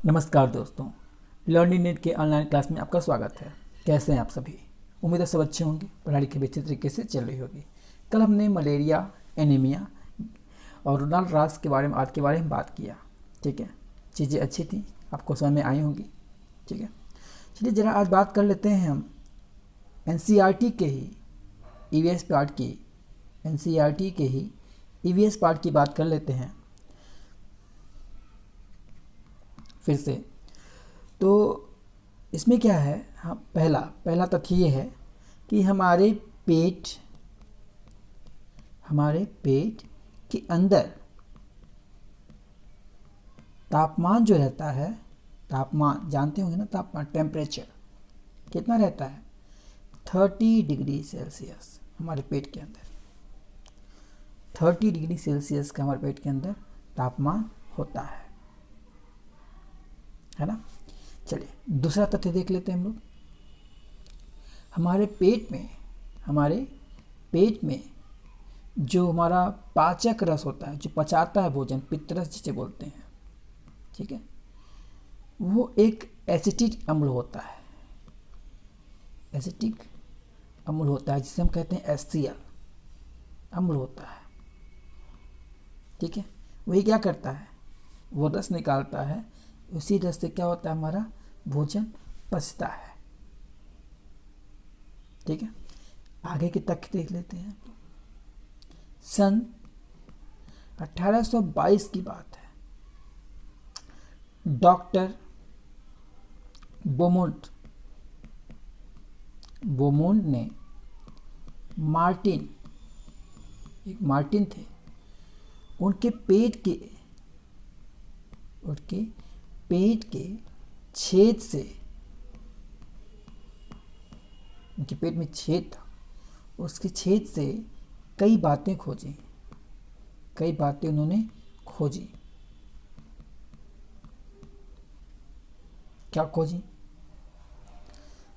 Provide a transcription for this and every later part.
नमस्कार दोस्तों, learning net के ऑनलाइन क्लास में आपका स्वागत है। कैसे हैं आप सभी? उम्मीद है सब अच्छे होंगे, पढ़ाई लिखाई भी अच्छे तरीके से चल रही होगी। कल हमने मलेरिया, एनीमिया और रोनाल्ड रास के बारे में आज के बारे में बात किया। ठीक है, चीज़ें अच्छी थी, आपको समझ में आई होंगी। ठीक है, चलिए ज़रा आज बात कर लेते हैं हम एनसीईआरटी के ही ईवीएस पार्ट की एनसीईआरटी के ही ईवीएस पार्ट की बात कर लेते हैं फिर से। तो इसमें क्या है, हाँ, पहला तथ्य ये है कि हमारे पेट के अंदर तापमान जो रहता है, तापमान जानते होंगे ना, तापमान टेम्परेचर कितना रहता है? 30 डिग्री सेल्सियस हमारे पेट के अंदर। 30 डिग्री सेल्सियस का हमारे पेट के अंदर तापमान होता है ना। चलिए दूसरा तथ्य देख लेते हैं हम लोग। हमारे पेट में जो हमारा पाचक रस होता है, जो पचाता है भोजन, पित्तरस जिसे बोलते हैं, ठीक है, वो एक एसिटिक अम्ल होता है। एसिटिक अम्ल होता है जिसे हम कहते हैं HCl अम्ल होता है। ठीक है, वही क्या करता है, वो रस निकालता है। उसी रस से क्या होता है, हमारा भोजन पचता है। ठीक है, आगे के तथ्य देख लेते हैं। सन 1822 की बात है। डॉक्टर बोमोंट ने मार्टिन थे, उनके पेट के छेद से, उनके पेट में छेद था, उसके छेद से कई बातें उन्होंने खोजी। क्या खोजी?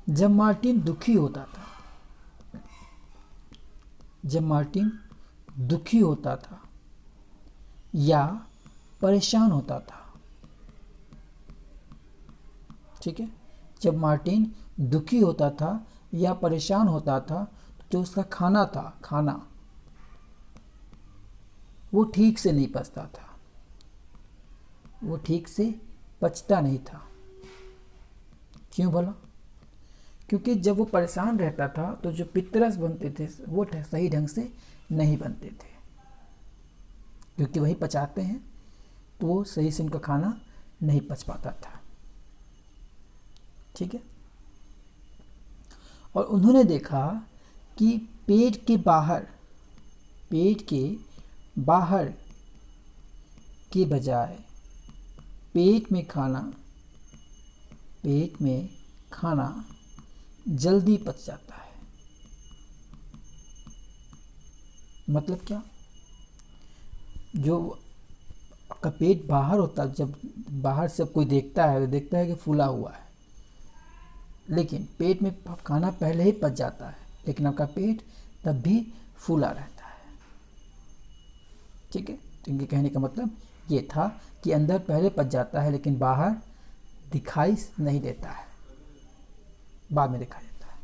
जब मार्टिन दुखी होता था या परेशान होता था, ठीक है, जब मार्टिन दुखी होता था या परेशान होता था, जो उसका खाना वो ठीक से नहीं पचता था, वो ठीक से पचता नहीं था। क्यों भला? क्योंकि जब वो परेशान रहता था तो जो पित्तरस बनते थे वो सही ढंग से नहीं बनते थे, क्योंकि वही पचाते हैं, तो वो सही से उनका खाना नहीं पच पाता था। ठीक है, और उन्होंने देखा कि पेट के बाहर के बजाय पेट में खाना जल्दी पच जाता है। मतलब क्या? जो आपका पेट बाहर होता है, जब बाहर से कोई देखता है कि फूला हुआ है, लेकिन पेट में खाना पहले ही पच जाता है, लेकिन आपका पेट तब भी फूला रहता है। ठीक है, तो इनके कहने का मतलब ये था कि अंदर पहले पच जाता है, लेकिन बाहर दिखाई नहीं देता है, बाद में दिखाई देता है।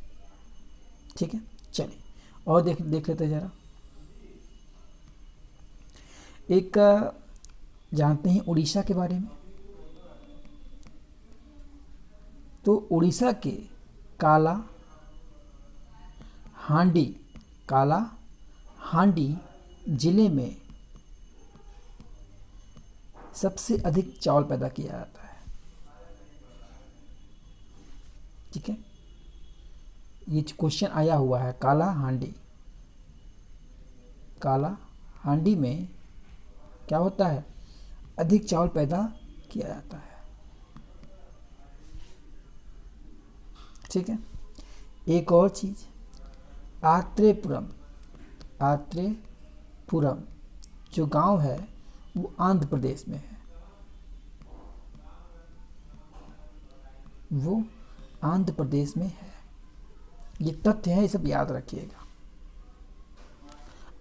ठीक है, चलिए और देख लेते हैं जरा। एक जानते हैं उड़ीसा के बारे में। तो उड़ीसा के काला हांडी जिले में सबसे अधिक चावल पैदा किया जाता है। ठीक है, ये क्वेश्चन आया हुआ है। काला हांडी में क्या होता है? अधिक चावल पैदा किया जाता है। ठीक है, एक और चीज, आत्रेपुरम जो गांव है वो आंध्र प्रदेश में है। ये तथ्य है, ये सब याद रखिएगा।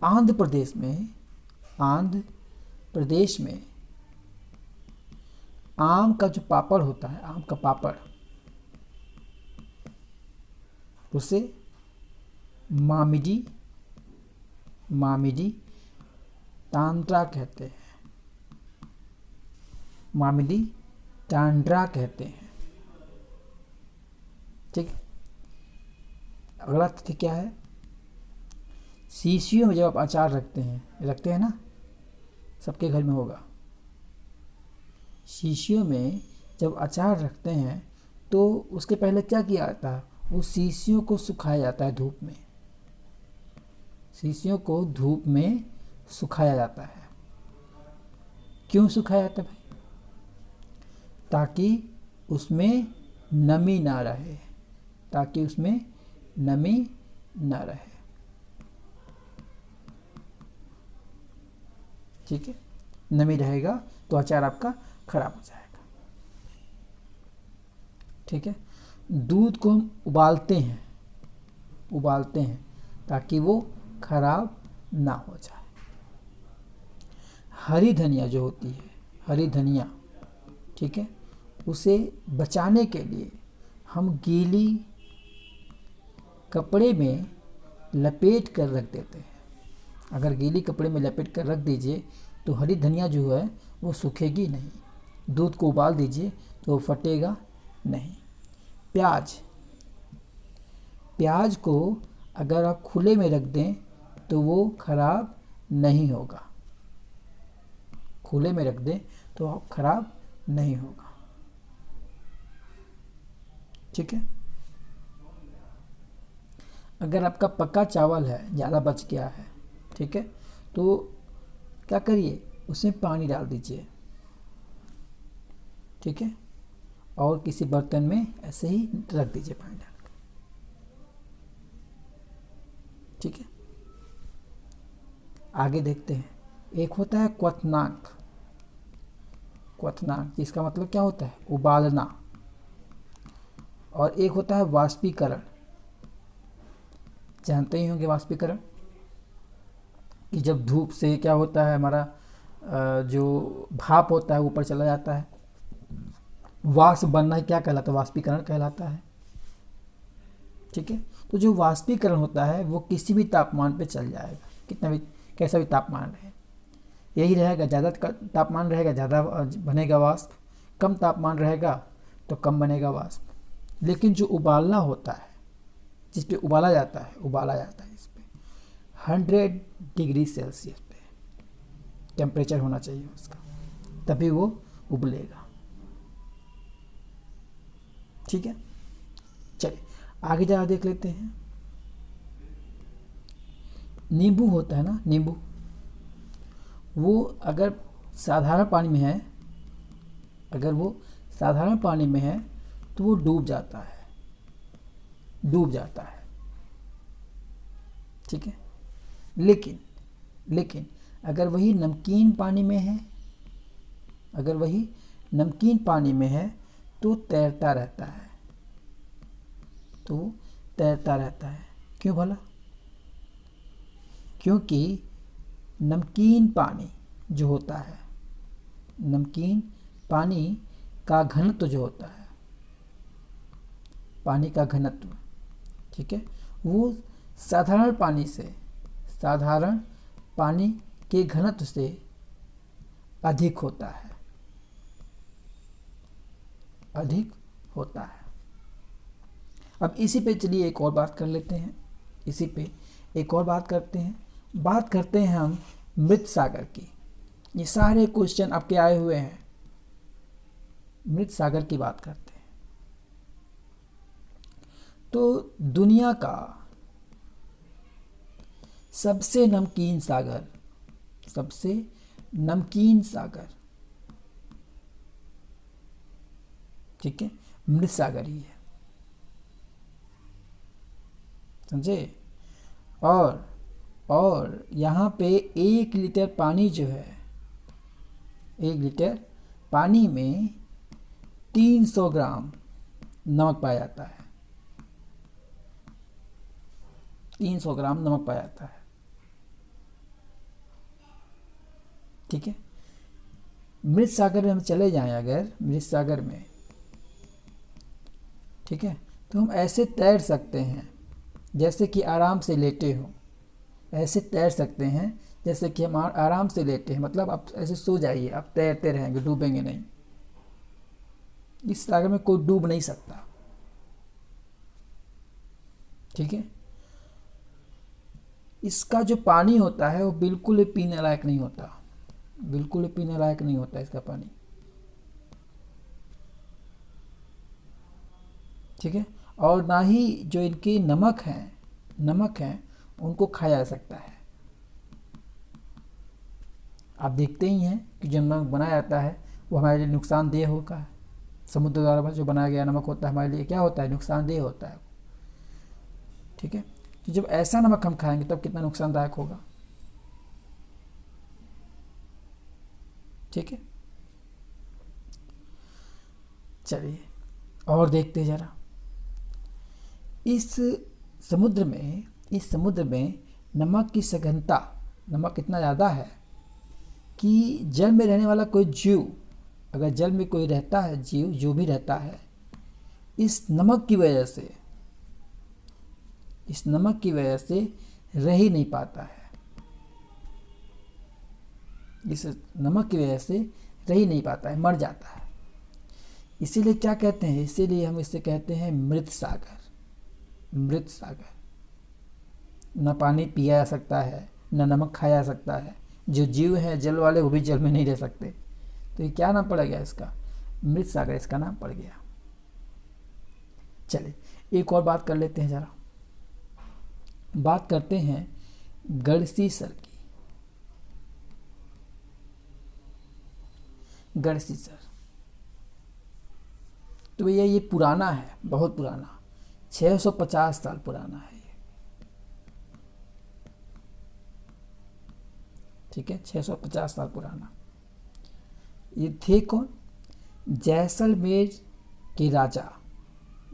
आंध्र प्रदेश में आम का जो पापड़ होता है, आम का पापड़, उसे मामिडी मामिडी तांड्रा कहते हैं। मामिडी टांड्रा कहते हैं। ठीक। अगला तथ्य क्या है? शीशियों में जब आप अचार रखते हैं ना, सबके घर में होगा। शीशियों में जब अचार रखते हैं तो उसके पहले क्या किया जाता है? उस शीशियों को सुखाया जाता है धूप में। शीशियों को धूप में सुखाया जाता है। क्यों सुखाया जाता है भाई? ताकि उसमें नमी ना रहे, ताकि उसमें नमी ना रहे। ठीक है, नमी रहेगा तो अचार आपका खराब हो जाएगा। ठीक है। दूध को हम उबालते हैं ताकि वो खराब ना हो जाए। हरी धनिया जो होती है, हरी धनिया, ठीक है, उसे बचाने के लिए हम गीली कपड़े में लपेट कर रख देते हैं। अगर गीली कपड़े में लपेट कर रख दीजिए तो हरी धनिया जो है वो सूखेगी नहीं। दूध को उबाल दीजिए तो वो फटेगा नहीं। प्याज को अगर आप खुले में रख दें तो वो खराब नहीं होगा। खुले में रख दें तो खराब नहीं होगा। ठीक है। अगर आपका पका चावल है, ज़्यादा बच गया है, ठीक है, तो क्या करिए, उसमें पानी डाल दीजिए। ठीक है, और किसी बर्तन में ऐसे ही रख दीजिए पानी डाल कर। ठीक है। आगे देखते हैं। एक होता है क्वथनाक, जिसका मतलब क्या होता है? उबालना। और एक होता है वाष्पीकरण। जानते ही होंगे वाष्पीकरण, कि जब धूप से क्या होता है, हमारा जो भाप होता है ऊपर चला जाता है। वाष्प बनना क्या कहलाता है? वाष्पीकरण कहलाता है। ठीक है। तो जो वाष्पीकरण होता है वो किसी भी तापमान पे चल जाएगा, कितना भी, कैसा भी तापमान रहे। यही रहेगा, ज़्यादा तापमान रहेगा ज़्यादा बनेगा वाष्प, कम तापमान रहेगा तो कम बनेगा वाष्प। लेकिन जो उबालना होता है, जिस पे उबाला जाता है इस पे 100 डिग्री सेल्सियस पे टेम्परेचर होना चाहिए उसका, तभी वो उबलेगा। ठीक है। चलिए आगे ज़रा देख लेते हैं। नींबू होता है ना, नींबू, वो अगर साधारण पानी में है, तो वो डूब जाता है। ठीक है। लेकिन अगर वही नमकीन पानी में है, तो तैरता रहता है। क्यों भला? क्योंकि नमकीन पानी जो होता है, नमकीन पानी का घनत्व जो होता है, पानी का घनत्व, ठीक है, वो साधारण पानी के घनत्व से अधिक होता है। अब इसी पे चलिए एक और बात कर लेते हैं। बात करते हैं हम मृत सागर की। ये सारे क्वेश्चन आपके आए हुए हैं, मृत सागर की बात करते हैं। तो दुनिया का सबसे नमकीन सागर, ठीक है, मृत सागर ही है, समझे। और यहाँ पे 1 लीटर पानी जो है, 1 लीटर पानी में 300 ग्राम नमक पाया जाता है। 300 ग्राम नमक पाया जाता है। ठीक है। मृत सागर में हम चले जाएं, अगर मृत सागर में, ठीक है, तो हम ऐसे तैर सकते हैं जैसे कि आराम से लेटे हो, ऐसे तैर सकते हैं जैसे कि हम आराम से लेटे हैं, मतलब आप ऐसे सो जाइए, आप तैरते रहेंगे, डूबेंगे नहीं। इस सागर में कोई डूब नहीं सकता, ठीक है। इसका जो पानी होता है वो बिल्कुल ही पीने लायक नहीं होता, बिल्कुल ही पीने लायक नहीं होता इसका पानी, ठीक है। और ना ही जो इनके नमक हैं उनको खाया जा सकता है। आप देखते ही हैं कि जो नमक बनाया जाता है वो हमारे लिए नुकसानदेह होगा। समुद्र द्वारा जो बनाया गया नमक होता है हमारे लिए क्या होता है, नुकसानदेह होता है, ठीक है। तो जब ऐसा नमक हम खाएंगे तब कितना नुकसानदायक होगा, ठीक है। चलिए और देखते जरा, इस समुद्र में नमक की सघनता, नमक इतना ज़्यादा है कि जल में रहने वाला कोई जीव, अगर जल में कोई रहता है, जीव जो भी रहता है, इस नमक की वजह से, इस नमक की वजह से रह ही नहीं पाता है, इस नमक की वजह से रह ही नहीं पाता है, मर जाता है। इसीलिए क्या कहते हैं, इसीलिए हम इसे कहते हैं मृत सागर। मृत सागर, न पानी पिया जा सकता है, न नमक खाया जा सकता है, जो जीव है जल वाले वो भी जल में नहीं रह सकते। तो ये क्या नाम पड़ गया इसका, मृत सागर इसका नाम पड़ गया। चलिए एक और बात कर लेते हैं जरा, बात करते हैं गढ़सीसर की। गढ़सीसर तो भैया ये पुराना है, बहुत पुराना, 650 साल पुराना है ये, ठीक है, 650 साल पुराना। ये थे कौन, जैसलमेर के राजा,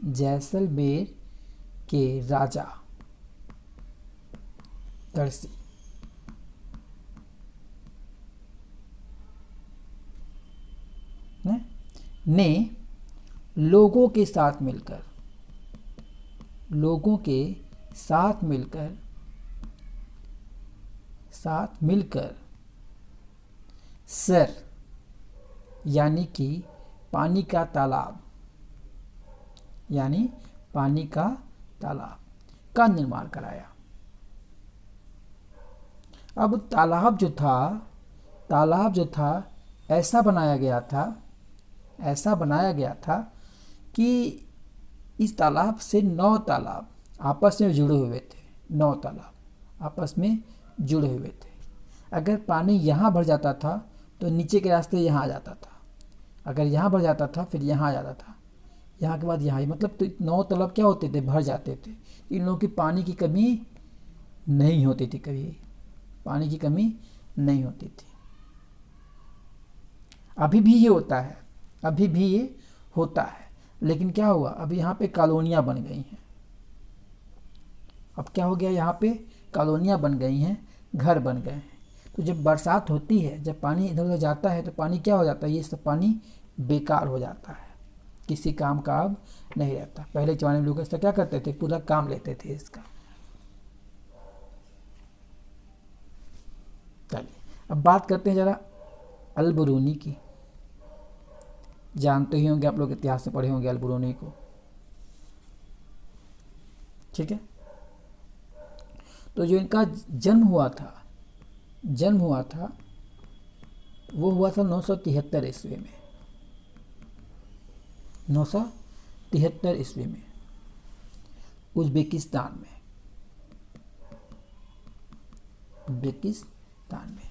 जैसलमेर के राजा गढ़सी ने लोगों के साथ मिलकर, लोगों के साथ मिलकर सर यानी कि पानी का तालाब, यानी पानी का तालाब का निर्माण कराया। अब तालाब जो था ऐसा बनाया गया था, ऐसा बनाया गया था कि इस तालाब से 9 तालाब आपस में जुड़े हुए थे, 9 तालाब आपस में जुड़े हुए थे। अगर पानी यहाँ भर जाता था तो नीचे के रास्ते यहाँ आ जाता था, अगर यहाँ भर जाता था फिर यहाँ आ जाता था, यहाँ के बाद यहाँ, मतलब तो 9 तालाब क्या होते थे, भर जाते थे। इन लोगों की पानी की कमी नहीं होती थी, कभी पानी की कमी नहीं होती थी। अभी भी ये होता है, अभी भी ये होता है, लेकिन क्या हुआ, अब यहाँ पे कॉलोनियाँ बन गई हैं। अब क्या हो गया, यहाँ पे कॉलोनियाँ बन गई हैं, घर बन गए हैं। तो जब बरसात होती है, जब पानी इधर उधर जाता है तो पानी क्या हो जाता है, ये सब पानी बेकार हो जाता है, किसी काम का अब नहीं रहता। पहले जमाने में लोग इसका क्या करते थे, पूरा काम लेते थे इसका। चलिए अब बात करते हैं जरा अलबरूनी की। जानते ही होंगे आप लोग, इतिहास में पढ़े होंगे अलबरूनी को, ठीक है। तो जो इनका जन्म हुआ था वो हुआ था 973 ईस्वी में, 973 ईस्वी में उज़्बेकिस्तान में, उज़्बेकिस्तान में।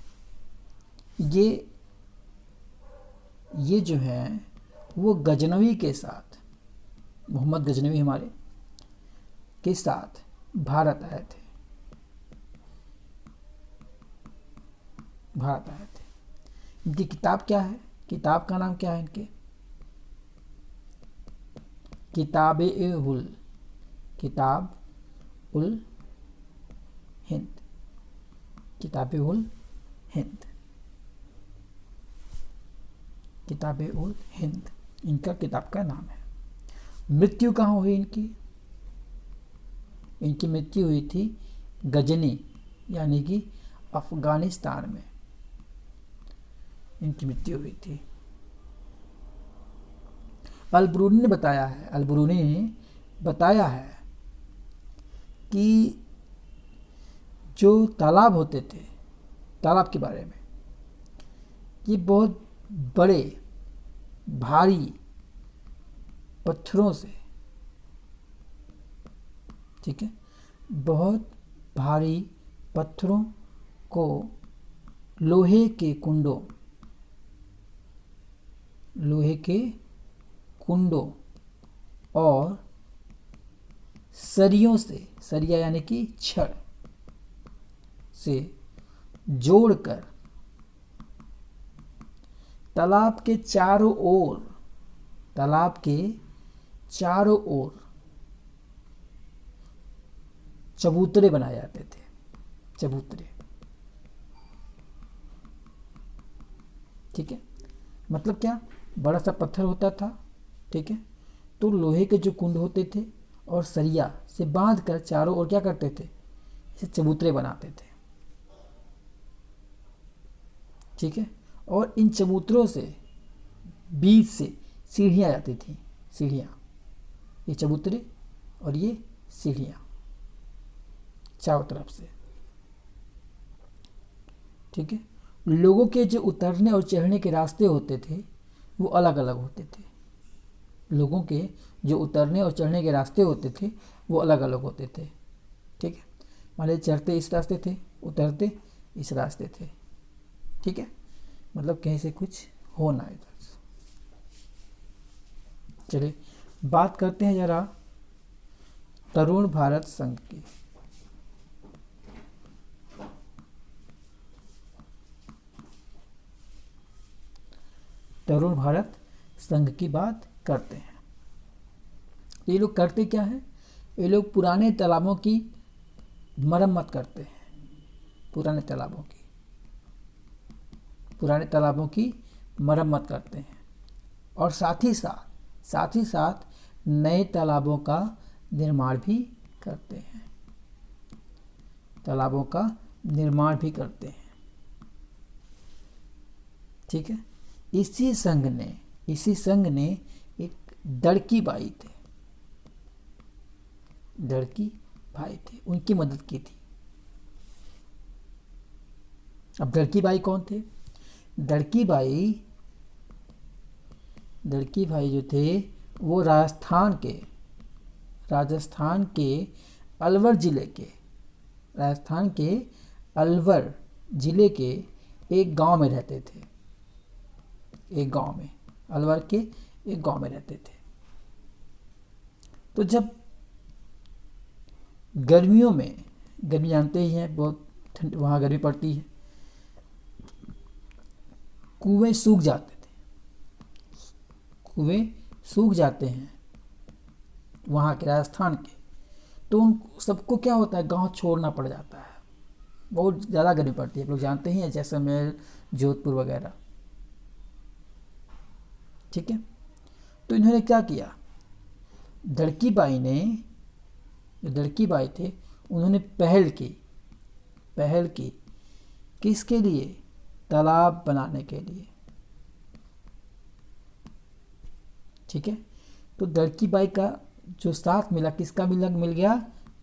ये जो है वो गजनवी के साथ, मोहम्मद गजनवी हमारे के साथ भारत आए थे, भारत आए थे। इनकी किताब क्या है, किताब का नाम क्या है इनके, किताब-ए-उल, किताब-उल हिंद, किताब-उल हिंद। किताबे उल हिंद इनका किताब का नाम है। मृत्यु कहाँ हुई इनकी? इनकी मृत्यु हुई थी गजनी यानी कि अफगानिस्तान में इनकी मृत्यु हुई थी। अलबरूनी ने बताया है कि जो तालाब होते थे, तालाब के बारे में, ये बहुत बड़े भारी पत्थरों से, ठीक है, बहुत भारी पत्थरों को लोहे के कुंडों और सरियों से, सरिया यानी कि छड़ से जोड़कर तालाब के चारों ओर चबूतरे बनाए जाते थे। चबूतरे, ठीक है, मतलब क्या, बड़ा सा पत्थर होता था, ठीक है, तो लोहे के जो कुंड होते थे और सरिया से बांध कर चारों ओर क्या करते थे, इसे चबूतरे बनाते थे, ठीक है, और इन चबूतरों से बीच से सीढ़ियाँ जाती थी, सीढ़ियाँ, ये चबूतरे और ये सीढ़ियाँ चारों तरफ से, ठीक है। लोगों के जो उतरने और चढ़ने के रास्ते होते थे वो अलग अलग होते थे। लोगों के जो उतरने और चढ़ने के रास्ते होते थे वो अलग अलग होते थे, ठीक है। मान लीजिए चढ़ते इस रास्ते थे, उतरते इस रास्ते थे, ठीक है, मतलब कहीं से कुछ हो ना इधर से। चलिए बात करते हैं जरा तरुण भारत संघ की। तरुण भारत संघ की बात करते हैं। तो ये लोग करते क्या है, ये लोग पुराने तालाबों की मरम्मत करते हैं, पुराने तालाबों की मरम्मत करते हैं और साथ ही साथ नए तालाबों का निर्माण भी करते हैं, तालाबों का निर्माण भी करते हैं, ठीक है। इसी संघ ने एक दड़की भाई थे, उनकी मदद की थी। अब दड़की भाई कौन थे? दड़की भाई जो थे वो राजस्थान के अलवर जिले के एक गांव में रहते थे, अलवर के एक गांव में रहते थे। तो जब गर्मियों में, गर्मी जानते ही हैं, बहुत ठंड वहाँ गर्मी पड़ती है, कुएं सूख जाते हैं वहाँ के, राजस्थान के। तो उन सबको क्या होता है, गांव छोड़ना पड़ जाता है, बहुत ज़्यादा गर्मी पड़ती है, आप लोग जानते ही हैं, जैसलमेर, जोधपुर वगैरह, ठीक है। तो इन्होंने क्या किया, दड़की बाई थे, उन्होंने पहल की किसके लिए, तालाब बनाने के लिए, ठीक है। तो दड़की बाई का जो साथ मिला, किसका मिल गया,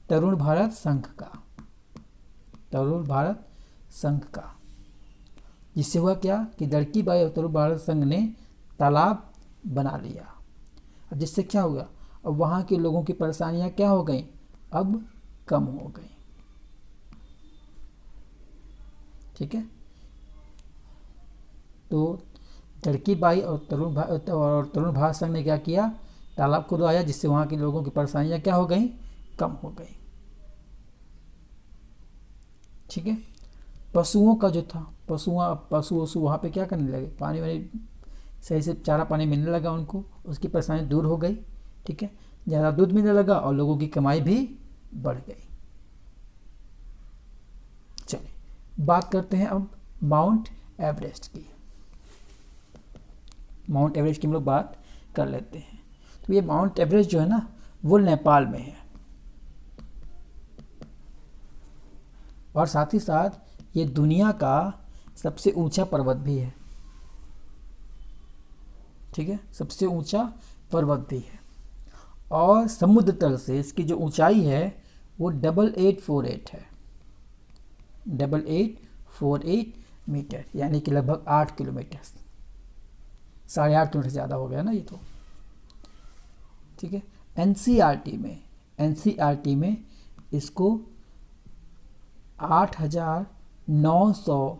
तरुण भारत संघ का, जिससे हुआ क्या कि दड़की बाई और तरुण भारत संघ ने तालाब बना लिया। अब जिससे क्या हुआ, अब वहाँ के लोगों की परेशानियाँ क्या हो गई, अब कम हो गई, ठीक है। तो दड़की बाई और तरुण भारत संघ ने क्या किया, तालाब खुदवाया, जिससे वहाँ के लोगों की परेशानियाँ क्या हो गई, कम हो गई, ठीक है। पशुओं का जो था, पशु वहाँ पे क्या करने लगे, पानी वानी सही से चारा पानी मिलने लगा उनको, उसकी परेशानी दूर हो गई, ठीक है, ज़्यादा दूध मिलने लगा और लोगों की कमाई भी बढ़ गई। चलिए बात करते हैं अब माउंट एवरेस्ट की। माउंट एवरेस्ट की हम लोग बात कर लेते हैं। तो ये माउंट एवरेस्ट जो है ना वो नेपाल में है, और साथ ही साथ ये दुनिया का सबसे ऊंचा पर्वत भी है। ठीक है, सबसे ऊंचा पर्वत भी है, और समुद्र तल से इसकी जो ऊंचाई है वो 8848 है, 8848 मीटर, यानी कि लगभग 8 किलोमीटर, 8.5 किलोमीटर ज़्यादा हो गया ना ये तो। ठीक है, एनसीईआरटी में इसको 8,900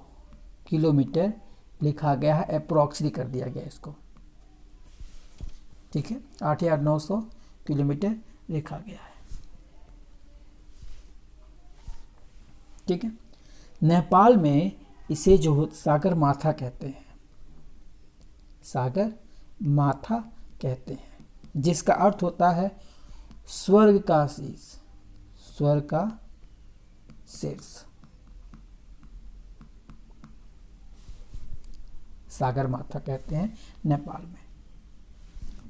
किलोमीटर लिखा गया है, अप्रॉक्सली कर दिया गया इसको। ठीक है, 8,900 किलोमीटर लिखा गया है। ठीक है, नेपाल में इसे जो सागर माथा कहते हैं, सागर माथा कहते हैं, जिसका अर्थ होता है स्वर्ग का शीश, स्वर्ग का शीर्ष। सागर माथा कहते हैं नेपाल में।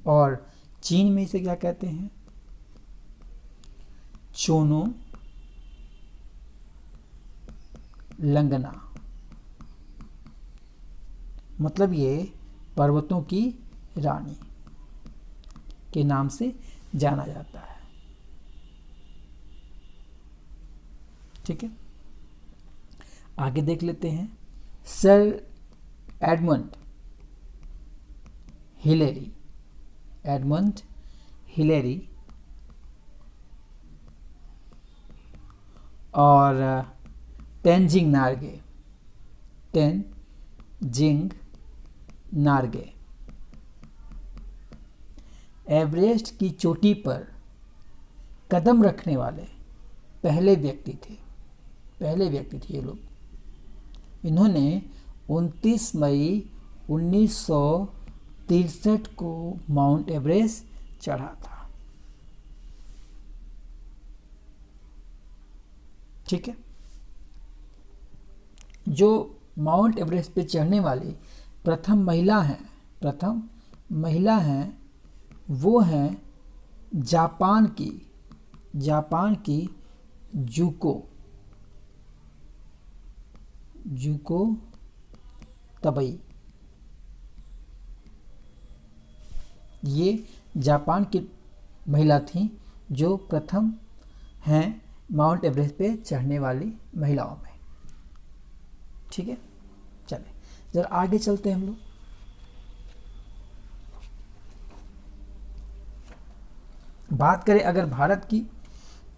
और चीन में इसे क्या कहते हैं? चोनो लंगना, मतलब ये पर्वतों की रानी के नाम से जाना जाता है। ठीक है, आगे देख लेते हैं। Sir Edmund Hillary, Edmund Hillary और तेनजिंग नार्गे, तेनजिंग नार्गे एवरेस्ट की चोटी पर कदम रखने वाले पहले व्यक्ति थे, ये लोग। इन्होंने 29 मई 1963 को माउंट एवरेस्ट चढ़ा था। ठीक है, जो माउंट एवरेस्ट पे चढ़ने वाली प्रथम महिला हैं वो हैं जापान की जुको तबई। ये जापान की महिला थी जो प्रथम हैं माउंट एवरेस्ट पे चढ़ने वाली महिलाओं में। ठीक है, चले जरा आगे चलते हैं हम लोग। बात करें अगर भारत की,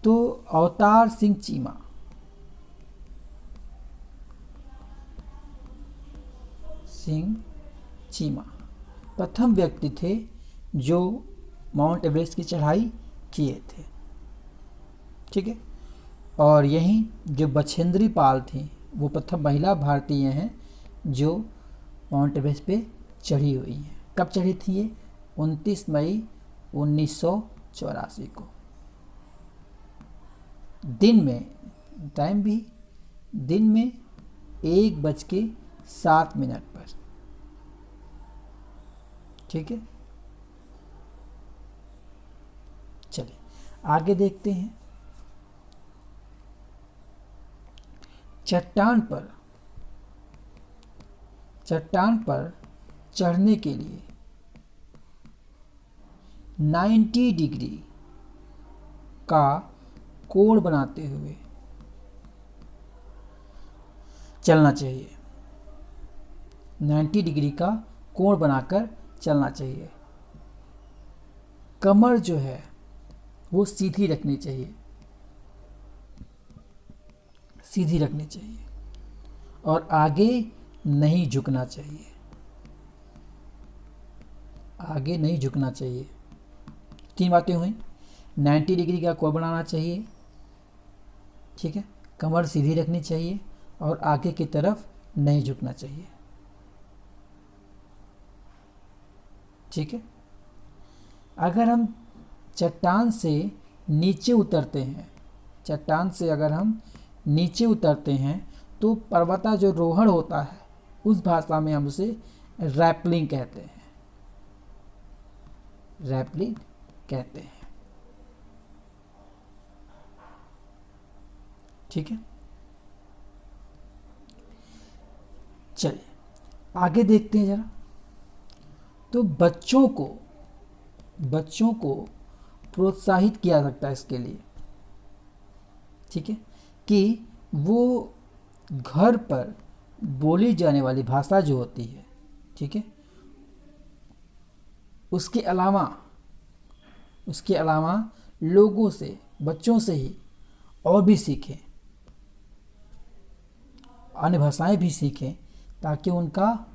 तो अवतार सिंह चीमा प्रथम व्यक्ति थे जो माउंट एवरेस्ट की चढ़ाई किए थे। ठीक है, और यहीं जो बछेंद्री पाल थी वो प्रथम महिला भारतीय हैं जो माउंट एवरेस्ट पे चढ़ी हुई हैं। कब चढ़ी थी ये? 29 मई 1984 को, दिन में, टाइम भी दिन में 1:07 पर। ठीक है, चलिए आगे देखते हैं। चट्टान पर चढ़ने के लिए 90 डिग्री का कोण बनाते हुए चलना चाहिए। 90 डिग्री का कोण बनाकर चलना चाहिए। कमर जो है वो सीधी रखनी चाहिए, और आगे नहीं झुकना चाहिए। 3 बातें हुई। 90 डिग्री का कोण बनाना चाहिए, ठीक है, कमर सीधी रखनी चाहिए और आगे की तरफ नहीं झुकना चाहिए। ठीक है, अगर हम चट्टान से नीचे उतरते हैं तो पर्वतारोहण होता है, उस भाषा में हम उसे रैपलिंग कहते हैं। रैप्लिड कहते हैं। ठीक है, चलिए आगे देखते हैं जरा। तो बच्चों को प्रोत्साहित किया सकता है इसके लिए, ठीक है, कि वो घर पर बोली जाने वाली भाषा जो होती है, ठीक है, उसके अलावा लोगों से, बच्चों से ही और भी सीखें, अन्य भाषाएं भी सीखें, ताकि उनका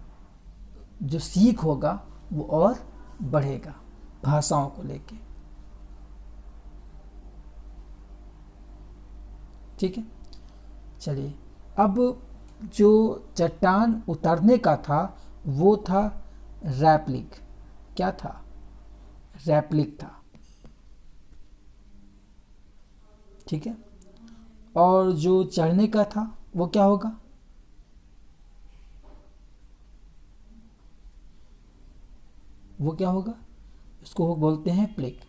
जो सीख होगा वो और बढ़ेगा भाषाओं को लेके। ठीक है, चलिए अब जो चट्टान उतरने का था वो था रैप्लिक। क्या था? रैप्लिक था। ठीक है, और जो चढ़ने का था वो क्या होगा? वो क्या होगा? इसको बोलते हैं प्लिक।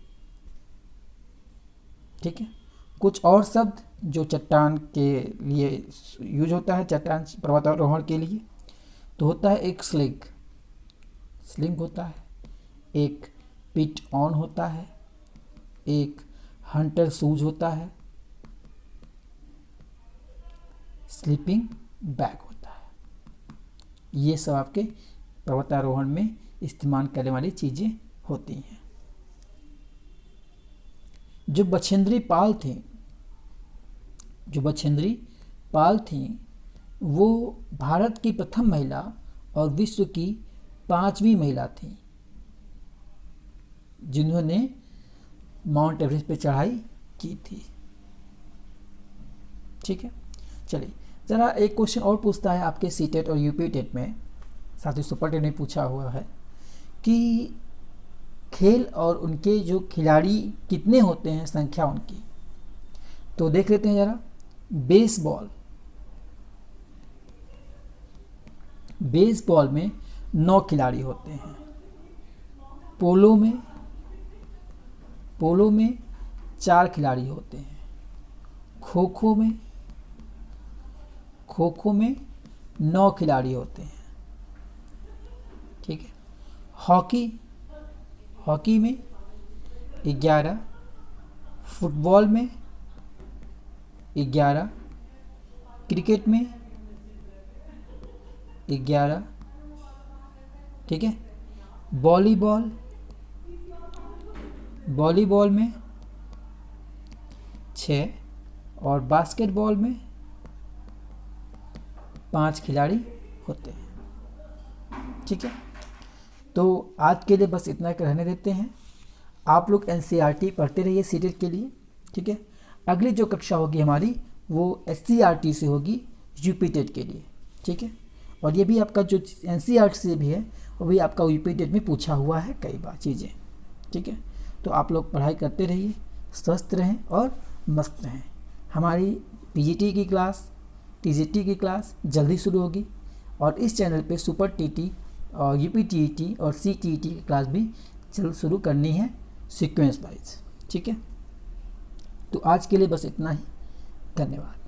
ठीक है, कुछ और शब्द जो चट्टान के लिए यूज होता है, चट्टान पर्वतारोहण के लिए, तो होता है एक स्लिंग होता है, एक पिट ऑन होता है, एक हंटर शूज होता है, स्लीपिंग बैग होता है। ये सब आपके पर्वतारोहण में इस्तेमाल करने वाली चीज़ें होती हैं। जो बछेंद्री पाल थीं वो भारत की प्रथम महिला और विश्व की 5वीं महिला थीं जिन्होंने माउंट एवरेस्ट पे चढ़ाई की थी। ठीक है, चलिए ज़रा एक क्वेश्चन और पूछता है आपके सीटेट और यूपी टेट में, साथ ही सुपर टेट ने पूछा हुआ है कि खेल और उनके जो खिलाड़ी कितने होते हैं, संख्या उनकी। तो देख लेते हैं ज़रा। बेसबॉल में 9 खिलाड़ी होते हैं। पोलो में 4 खिलाड़ी होते हैं। खो खो में 9 खिलाड़ी होते हैं। ठीक है, हॉकी में 11, फुटबॉल में 11, क्रिकेट में 11, ठीक है, वॉलीबॉल में 6 और बास्केटबॉल में 5 खिलाड़ी होते हैं। ठीक है, तो आज के लिए बस इतना रहने देते हैं। आप लोग एनसीईआरटी पढ़ते रहिए सीटेट के लिए। ठीक है, अगली जो कक्षा होगी हमारी वो एससीईआरटी से होगी यूपी टेट के लिए। ठीक है, और ये भी आपका जो एनसीईआरटी से भी है वो भी आपका यूपी टेट में पूछा हुआ है कई बार चीज़ें। ठीक है, तो आप लोग पढ़ाई करते रहिए, स्वस्थ रहें और मस्त रहें। हमारी पीजीटी की क्लास, टीजीटी की क्लास जल्दी शुरू होगी और इस चैनल पे सुपर टीटी और यूपीटीईटी और सीटीईटी की क्लास भी जल्द शुरू करनी है सीक्वेंस वाइज। ठीक है, तो आज के लिए बस इतना ही। धन्यवाद।